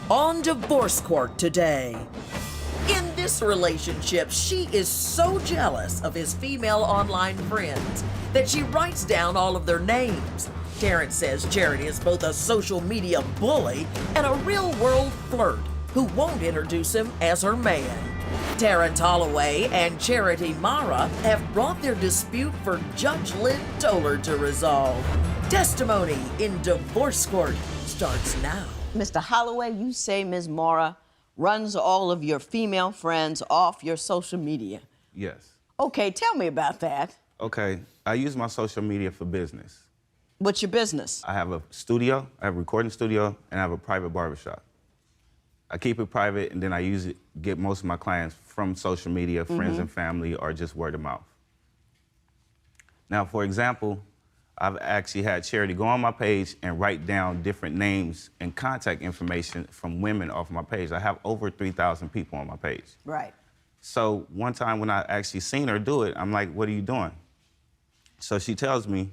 on Divorce Court today. In this relationship, she is so jealous of his female online friends that she writes down all of their names. Terrence says Charity is both a social media bully and a real-world flirt who won't introduce him as her man. Terrence Holloway and Charity Mara have brought their dispute for Judge Lynn Toller to resolve. Testimony in Divorce Court starts now. Mr. Holloway, you say Ms. Mara runs all of your female friends off your social media. Yes. Okay, tell me about that. Okay, I use my social media for business. What's your business? I have a studio, I have a recording studio, and I have a private barbershop. I keep it private, and then I use it, get most of my clients from social media, friends and family, or just word of mouth. Now, for example, I've actually had Charity go on my page and write down different names and contact information from women off my page. I have over 3,000 people on my page. Right. So one time when I actually seen her do it, I'm like, what are you doing? So she tells me,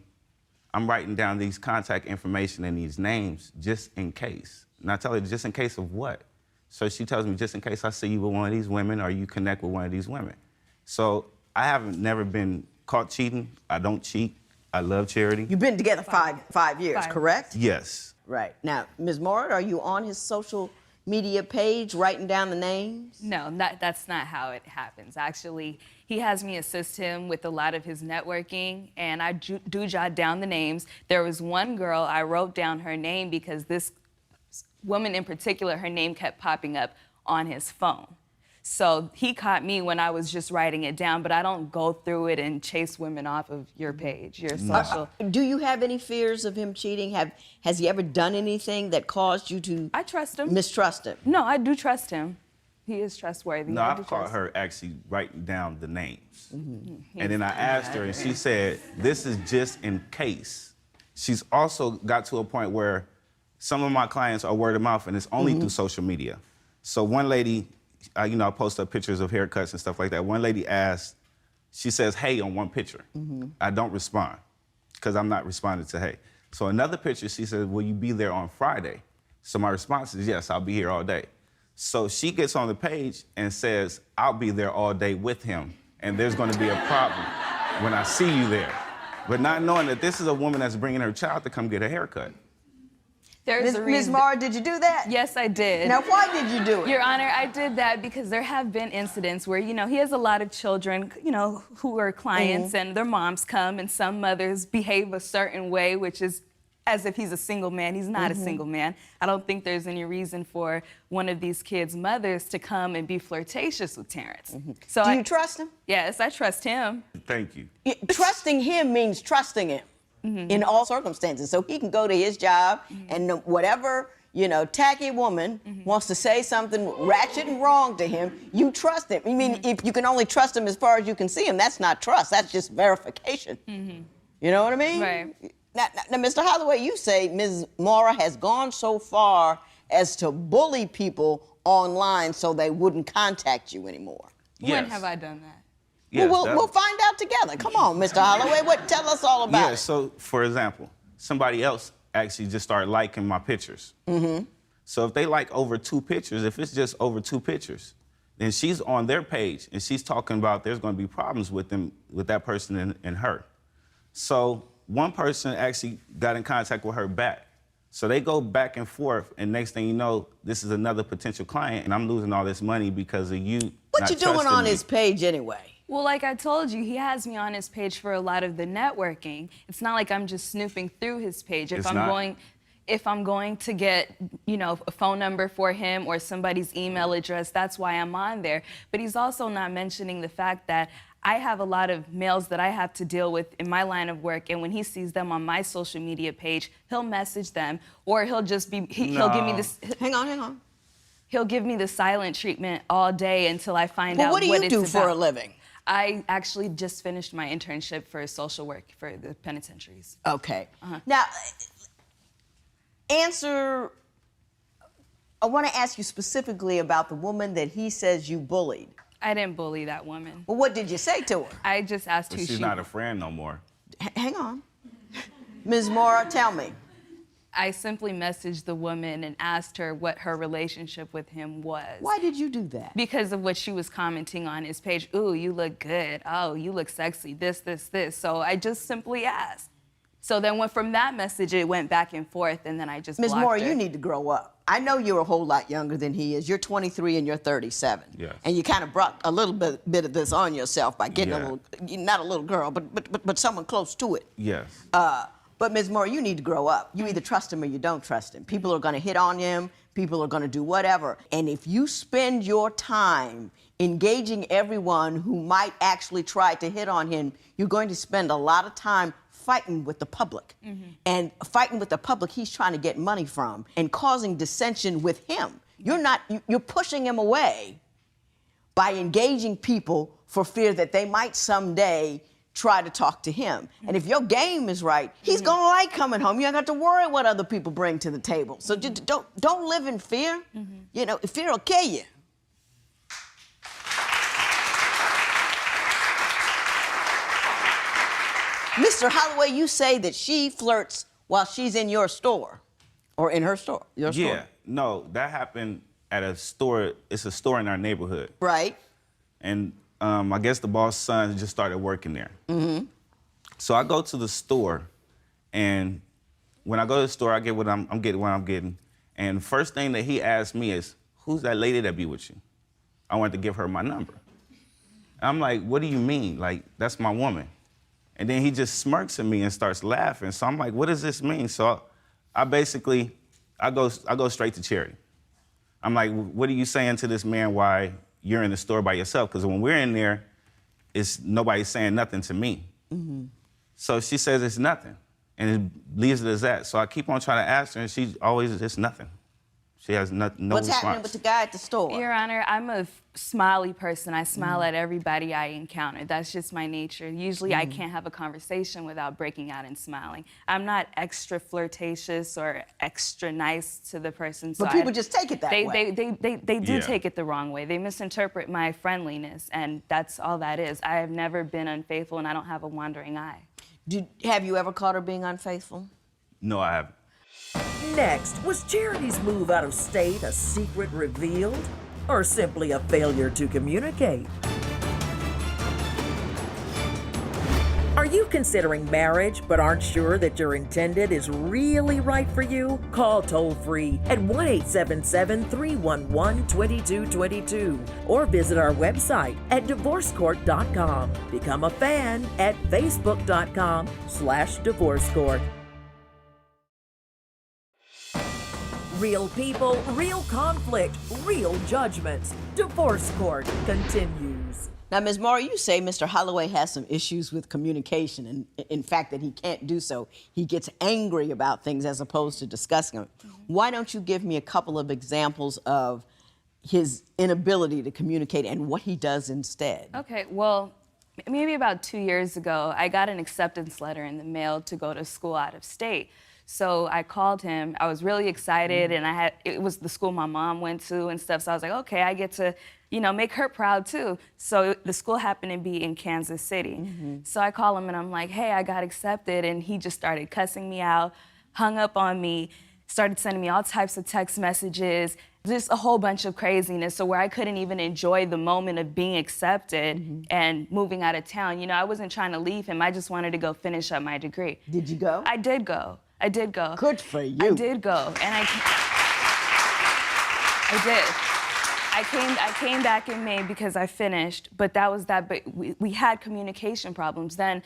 I'm writing down these contact information and these names just in case. And I tell her, just in case of what? So she tells me, just in case I see you with one of these women or you connect with one of these women. So I haven't never been caught cheating. I don't cheat. I love Charity. You've been together five years, correct? Yes. Right. Now, Ms. Mara, are you on his social media page writing down the names? No, that's not how it happens. Actually, he has me assist him with a lot of his networking, and I do jot down the names. There was one girl, I wrote down her name because this woman in particular, her name kept popping up on his phone. So he caught me when I was just writing it down, but I don't go through it and chase women off of your page, your social. Do you have any fears of him cheating? Has he ever done anything that caused you to I trust him. mistrust him? No, I do trust him. He is trustworthy. No, I've caught her actually writing down the names. And then I asked her, and she said, this is just in case. She's also got to a point where some of my clients are word of mouth, and it's only through social media. So one lady, I post up pictures of haircuts and stuff like that. One lady asked, she says, hey, on one picture. I don't respond, because I'm not responding to hey. So another picture, she says, will you be there on Friday? So my response is, yes, I'll be here all day. So she gets on the page and says, I'll be there all day with him, and there's gonna be a problem when I see you there. But not knowing that this is a woman that's bringing her child to come get a haircut. There's a Ms. reason. Mara, did you do that? Yes, I did. Now, why did you do it? Your Honor, I did that because there have been incidents where, he has a lot of children, who are clients, and their moms come, and some mothers behave a certain way, which is as if he's a single man. He's not a single man. I don't think there's any reason for one of these kids' mothers to come and be flirtatious with Terrence. So Do you trust him? Yes, I trust him. Thank you. Trusting him means trusting him in all circumstances. So he can go to his job and whatever, tacky woman wants to say something ratchet and wrong to him, you trust him. I mean, if you can only trust him as far as you can see him, that's not trust. That's just verification. You know what I mean? Right. Now, Mr. Holloway, you say Ms. Mara has gone so far as to bully people online so they wouldn't contact you anymore. When have I done that? Yes, Well, we'll find out together. Come on, Mr. Holloway, tell us all about Yeah, it. so for example, somebody else actually just started liking my pictures. So if they like over 2 pictures, if it's just over 2 pictures, then she's on their page and she's talking about there's going to be problems with them, with that person and her. So one person actually got in contact with her back. So they go back and forth, and next thing you know, this is another potential client, and I'm losing all this money because of you. What you doing on his page anyway? Well, like I told you, he has me on his page for a lot of the networking. It's not like I'm just snooping through his page. If I'm going to get, a phone number for him or somebody's email address, that's why I'm on there. But he's also not mentioning the fact that I have a lot of males that I have to deal with in my line of work, and when he sees them on my social media page, he'll message them, or he'll just be, he'll give me this. Hang on. He'll give me the silent treatment all day until I find out what it's about. What do you do for a living? I actually just finished my internship for social work for the penitentiaries. Okay. Now, I want to ask you specifically about the woman that he says you bullied. I didn't bully that woman. Well, what did you say to her? I just asked who She's she not a friend no more. Hang on. Ms. Mara, tell me. I simply messaged the woman and asked her what her relationship with him was. Why did you do that? Because of what she was commenting on his page. Ooh, you look good. Oh, you look sexy. This, this, this. So I just simply asked. So then from that message, it went back and forth, and then I just blocked Ms. Moore, her. you need to grow up. I know you're a whole lot younger than he is. You're 23 and you're 37. Yes. And you kind of brought a little bit of this on yourself by getting a little, not a little girl, but someone close to it. Yes. But Ms. Moore, you need to grow up. You either trust him or you don't trust him. People are going to hit on him. People are going to do whatever. And if you spend your time engaging everyone who might actually try to hit on him, you're going to spend a lot of time fighting with the public. And fighting with the public he's trying to get money from and causing dissension with him. You're pushing him away by engaging people for fear that they might someday try to talk to him. And if your game is right, he's gonna like coming home. You don't have to worry what other people bring to the table. So just don't live in fear. You know, fear will kill you. Mr. Holloway, you say that she flirts while she's in your store, or in her store, your store. Yeah, no, that happened at a store. It's a store in our neighborhood. Right. And I guess the boss' son just started working there. So I go to the store, and when I go to the store, I get what I'm getting. And first thing that he asked me is, "Who's that lady that be with you?" I wanted to give her my number. And I'm like, "What do you mean? Like, that's my woman." And then he just smirks at me and starts laughing. So I'm like, what does this mean? So I go straight to Cherry. I'm like, what are you saying to this man why you're in the store by yourself? Because when we're in there, nobody's saying nothing to me. So she says it's nothing, and it leaves it as that. So I keep on trying to ask her, and she always, it's nothing. She has no What's response. happening with the guy at the store? Your Honor, I'm a smiley person. I smile at everybody I encounter. That's just my nature. Usually I can't have a conversation without breaking out and smiling. I'm not extra flirtatious or extra nice to the person. But people just take it that way. They do take it the wrong way. They misinterpret my friendliness, and that's all that is. I have never been unfaithful, and I don't have a wandering eye. Have you ever caught her being unfaithful? No, I haven't. Next, was Charity's move out of state a secret revealed, or simply a failure to communicate? Are you considering marriage but aren't sure that your intended is really right for you? Call toll-free at 1-877-311-2222 or visit our website at divorcecourt.com. Become a fan at facebook.com/divorcecourt. Real people, real conflict, real judgments. Divorce Court continues. Now, Ms. Moore, you say Mr. Holloway has some issues with communication, and in fact that he can't do so. He gets angry about things as opposed to discussing them. Why don't you give me a couple of examples of his inability to communicate and what he does instead? Okay, well, maybe about 2 years ago, I got an acceptance letter in the mail to go to school out of state. So I called him. I was really excited, and it was the school my mom went to and stuff. So I was like, okay, I get to, make her proud too. So the school happened to be in Kansas City. So I call him and I'm like, hey, I got accepted, and he just started cussing me out, hung up on me, started sending me all types of text messages, just a whole bunch of craziness, so where I couldn't even enjoy the moment of being accepted and moving out of town. I wasn't trying to leave him. I just wanted to go finish up my degree. Did you go? I did go. Good for you. I did go, and I did. I came back in May because I finished, but that was that. But we had communication problems. Then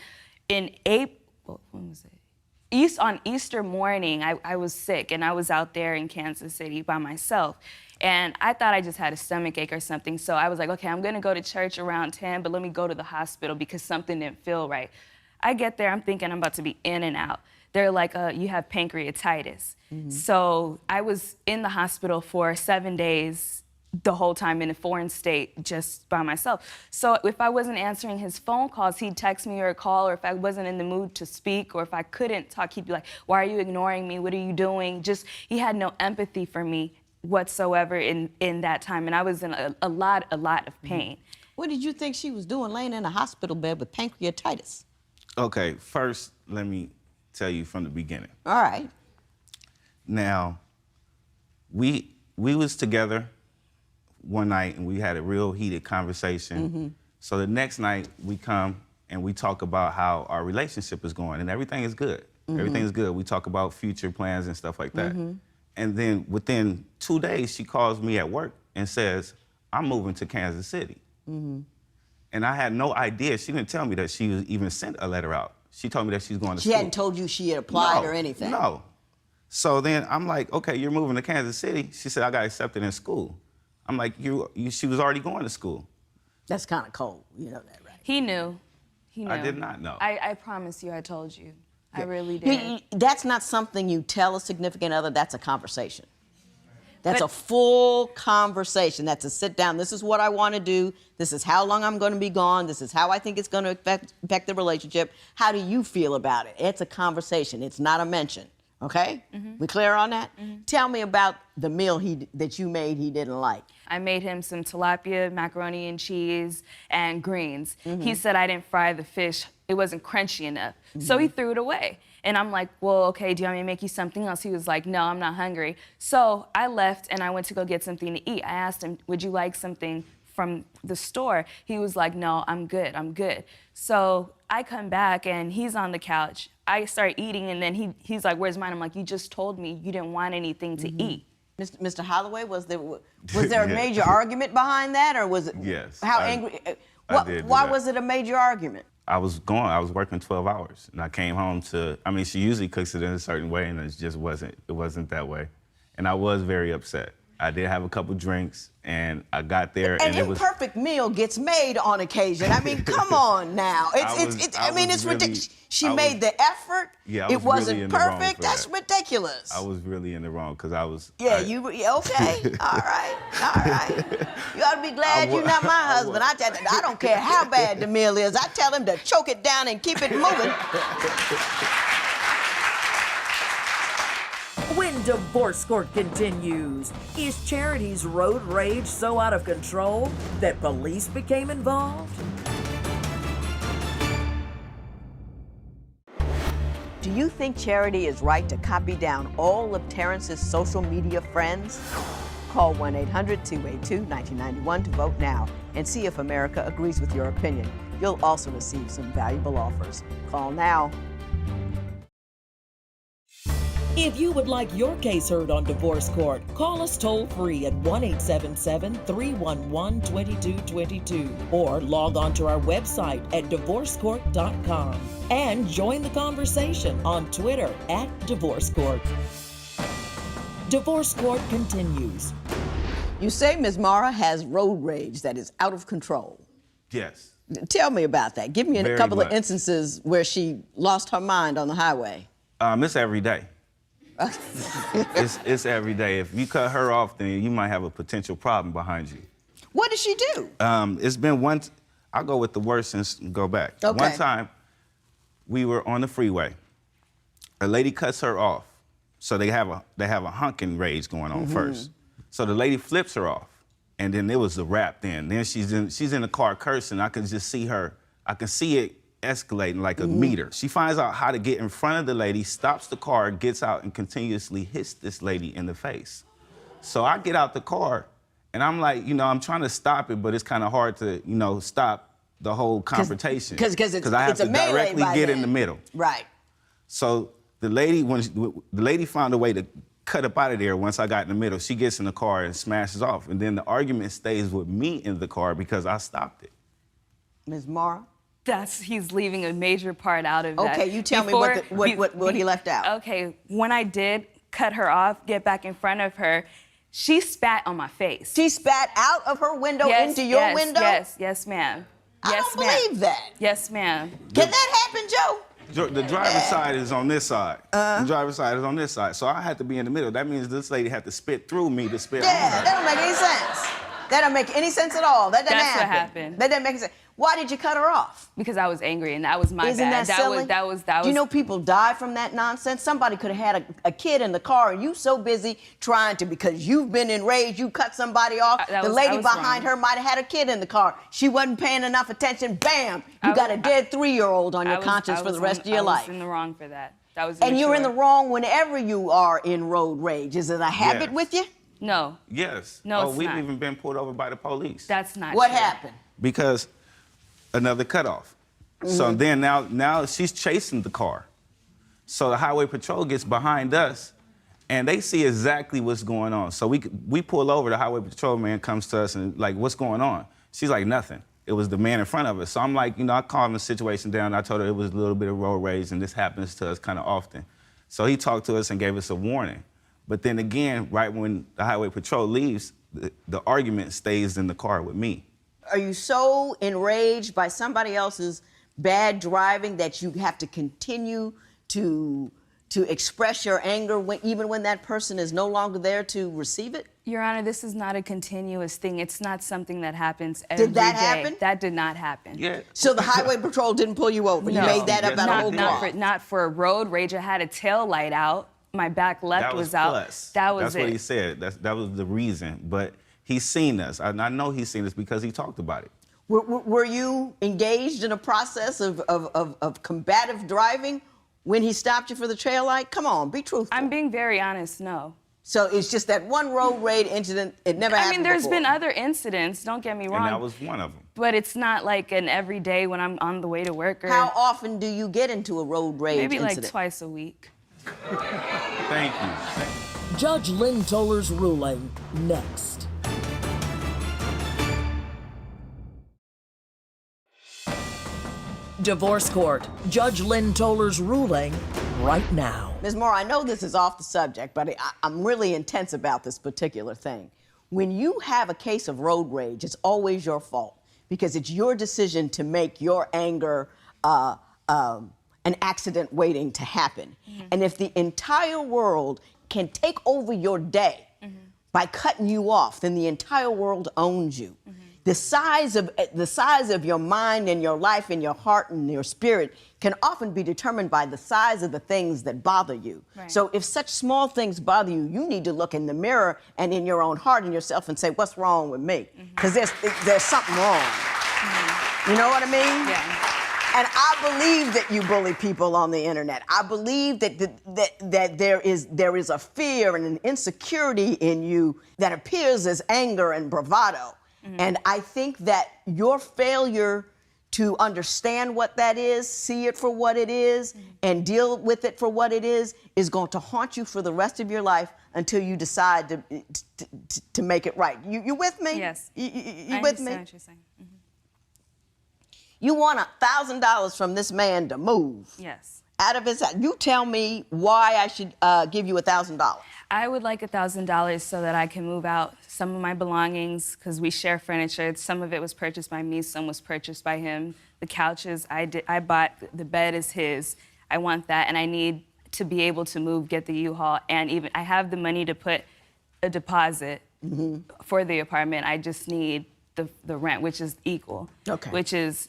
in April, when was it? On Easter morning, I was sick, and I was out there in Kansas City by myself. And I thought I just had a stomach ache or something, so I was like, okay, I'm gonna go to church around 10, but let me go to the hospital because something didn't feel right. I get there, I'm thinking I'm about to be in and out. They're like, you have pancreatitis. So I was in the hospital for 7 days, the whole time in a foreign state, just by myself. So if I wasn't answering his phone calls, he'd text me or call, or if I wasn't in the mood to speak, or if I couldn't talk, he'd be like, why are you ignoring me? What are you doing? He had no empathy for me whatsoever in that time, and I was in a lot of pain. What did you think she was doing laying in a hospital bed with pancreatitis? Okay, first, let me tell you from the beginning. All right. Now, we was together one night and we had a real heated conversation. So the next night we come and we talk about how our relationship is going, and everything is good. Everything is good. We talk about future plans and stuff like that. And then within 2 days, she calls me at work and says, I'm moving to Kansas City. And I had no idea. She didn't tell me that she was even sent a letter out. She told me that she's going to school. She hadn't told you she had applied or anything? No. So then I'm like, okay, you're moving to Kansas City. She said, I got accepted in school. I'm like, she was already going to school. That's kind of cold. You know that, right? He knew. He knew. I did not know. I promise you, I told you. I really did. That's not something you tell a significant other. That's a conversation. That's a full conversation. That's a sit down. This is what I want to do. This is how long I'm going to be gone. This is how I think it's going to affect the relationship. How do you feel about it? It's a conversation. It's not a mention. Okay? We clear on that? Tell me about the meal that you made he didn't like. I made him some tilapia, macaroni and cheese, and greens. He said I didn't fry the fish. It wasn't crunchy enough. So he threw it away. And I'm like, well, okay, do you want me to make you something else? He was like, no, I'm not hungry. So I left and I went to go get something to eat. I asked him, would you like something from the store? He was like, no, I'm good, I'm good. So I come back and he's on the couch. I start eating and then he's like, where's mine? I'm like, you just told me you didn't want anything to eat. Mr. Holloway, was there a major argument behind that, or was it? Yes. How angry? Why was it a major argument? I was working 12 hours, and I came home she usually cooks it in a certain way, and it wasn't that way. And I was very upset. I did have a couple drinks, and I got there, and an imperfect meal gets made on occasion. I mean, come on now. It's ridiculous. She made the effort. Yeah, it wasn't really perfect. That's ridiculous. I was really in the wrong because I was. Yeah, okay. All right. You ought to be glad you're not my husband. I don't care how bad the meal is. I tell him to choke it down and keep it moving. When Divorce Court continues, is Charity's road rage so out of control that police became involved? Do you think Charity is right to copy down all of Terrence's social media friends? Call 1-800-282-1991 to vote now and see if America agrees with your opinion. You'll also receive some valuable offers. Call now. If you would like your case heard on Divorce Court, call us toll-free at 1-877-311-2222 or log on to our website at divorcecourt.com and join the conversation on Twitter at Divorce Court. Divorce Court continues. You say Ms. Mara has road rage that is out of control. Yes. Tell me about that. Give me a couple of instances where she lost her mind on the highway. It's every day. It's every day. If you cut her off, then you might have a potential problem behind you. What did she do? It's been I'll go with the worst and go back. Okay. One time, we were on the freeway. A lady cuts her off. So they have a honking rage going on first. So the lady flips her off. And then it was a wrap then. Then she's in the car cursing. I can just see her. I can see it escalating like a meter. She finds out how to get in front of the lady, stops the car, gets out, and continuously hits this lady in the face. So I get out the car, and I'm like, I'm trying to stop it, but it's kind of hard to, stop the whole confrontation. Because I have to directly get in the middle. Right. So the lady found a way to cut up out of there once I got in the middle. She gets in the car and smashes off, and then the argument stays with me in the car because I stopped it. Ms. Mara? He's leaving a major part out of that. Okay, you tell me what he left out. Okay, when I did cut her off, get back in front of her, she spat on my face. She spat out of her window into your window? Yes, ma'am. I don't believe that. Yes, ma'am. Can that happen, Joe? The driver's side is on this side. The driver's side is on this side. So I had to be in the middle. That means this lady had to spit through me to spit on her. Yeah, that don't make any sense. That don't make any sense at all. That doesn't happen. That's what happened. That doesn't make any sense. Why did you cut her off? Because I was angry, and that was my bad. Isn't that silly? That was. Do you know people die from that nonsense? Somebody could have had a kid in the car, and you so busy trying to, because you've been enraged, you cut somebody off. The lady behind her might have had a kid in the car. She wasn't paying enough attention. Bam! You got a dead 3-year-old on your conscience for the rest of your life. I was in the wrong for that. That was And you're in the immature. wrong whenever you are in road rage. Is it a habit Yes. with you? No, Yes. No, it's we've not. even been pulled over by the police. that's not What true. happened? Because another cutoff. So then now she's chasing the car. So the highway patrol gets behind us, and they see exactly what's going on. So we pull over. The highway patrol man comes to us and like, what's going on? She's like, nothing. It was the man in front of us. So I'm like, I calmed the situation down. I told her it was a little bit of road rage, and this happens to us kind of often. So he talked to us and gave us a warning. But then again, right when the highway patrol leaves, the argument stays in the car with me. Are you so enraged by somebody else's bad driving that you have to continue to express your anger even when that person is no longer there to receive it? Your Honor, this is not a continuous thing. It's not something that happens every day. Did that happen? That did not happen. Yeah. So the highway patrol didn't pull you over? You No. made that up out of whole cloth? Not for road rage. I had a tail light out. My back left That was out. plus. That was That's it. what he said. That was the reason. But he's seen us. I know he's seen us because he talked about it. Were you engaged in a process of combative driving when he stopped you for the trail light? Come on, be truthful. I'm being very honest, no. So it's just that one road rage incident, it never happened I mean, there's before. been other incidents, don't get me wrong. And that was one of them. But it's not like an everyday when I'm on the way to work or How often do you get into a road rage maybe incident? like twice a week. Thank you. Judge Lynn Toller's ruling next. Divorce Court. Judge Lynn Toller's ruling right now. Ms. Moore, I know this is off the subject, but I'm really intense about this particular thing. When you have a case of road rage, it's always your fault because it's your decision to make your anger an accident waiting to happen. And if the entire world can take over your day by cutting you off, then the entire world owns you. The size of your mind and your life and your heart and your spirit can often be determined by the size of the things that bother you. Right. So if such small things bother you, you need to look in the mirror and in your own heart and yourself and say, what's wrong with me? Because there's something wrong. You know what I mean? Yeah. And I believe that you bully people on the internet. I believe that there is a fear and an insecurity in you that appears as anger and bravado. And I think that your failure to understand what that is, see it for what it is, and deal with it for what it is going to haunt you for the rest of your life until you decide to make it right. You with me? Yes. You I with understand me? what you're saying. You want $1,000 from this man to move. Yes. Out of his house. You tell me why I should give you $1,000. I would like $1,000 so that I can move out some of my belongings because we share furniture. Some of it was purchased by me, some was purchased by him. The couches I bought, the bed is his. I want that, and I need to be able to move, get the U-Haul, and even I have the money to put a deposit for the apartment. I just need the rent, which is equal, which is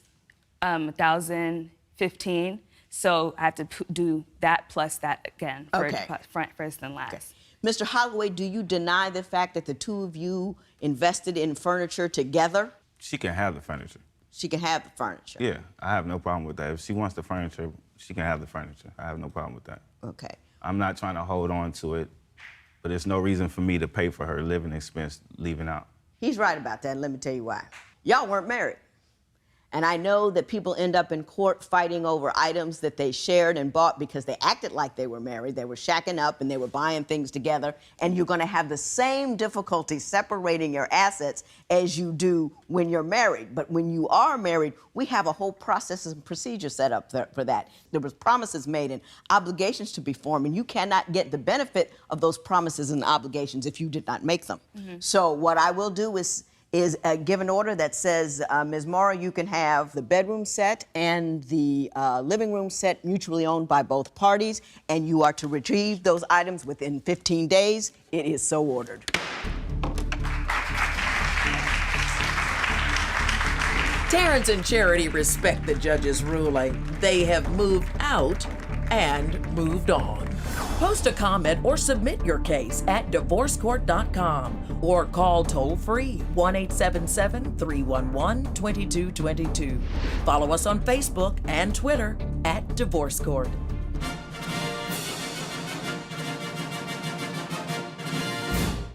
$1,015. So I have to do that plus that again for front, first, and last. Okay. Mr. Holloway, do you deny the fact that the two of you invested in furniture together? She can have the furniture. She can have the furniture. Yeah, I have no problem with that. If she wants the furniture, she can have the furniture. I have no problem with that. Okay. I'm not trying to hold on to it, but there's no reason for me to pay for her living expense leaving out. He's right about that, and let me tell you why. Y'all weren't married. And I know that people end up in court fighting over items that they shared and bought because they acted like they were married. They were shacking up and they were buying things together. And you're going to have the same difficulty separating your assets as you do when you're married. But when you are married, we have a whole process and procedure set up for that. There was promises made and obligations to be formed, and you cannot get the benefit of those promises and obligations if you did not make them. So what I will do is give an order that says, Ms. Mora, you can have the bedroom set and the living room set mutually owned by both parties, and you are to retrieve those items within 15 days. It is so ordered. Terrence and Charity respect the judge's ruling. They have moved out and moved on. Post a comment or submit your case at divorcecourt.com or call toll-free 1-877-311-2222. Follow us on Facebook and Twitter at Divorce Court.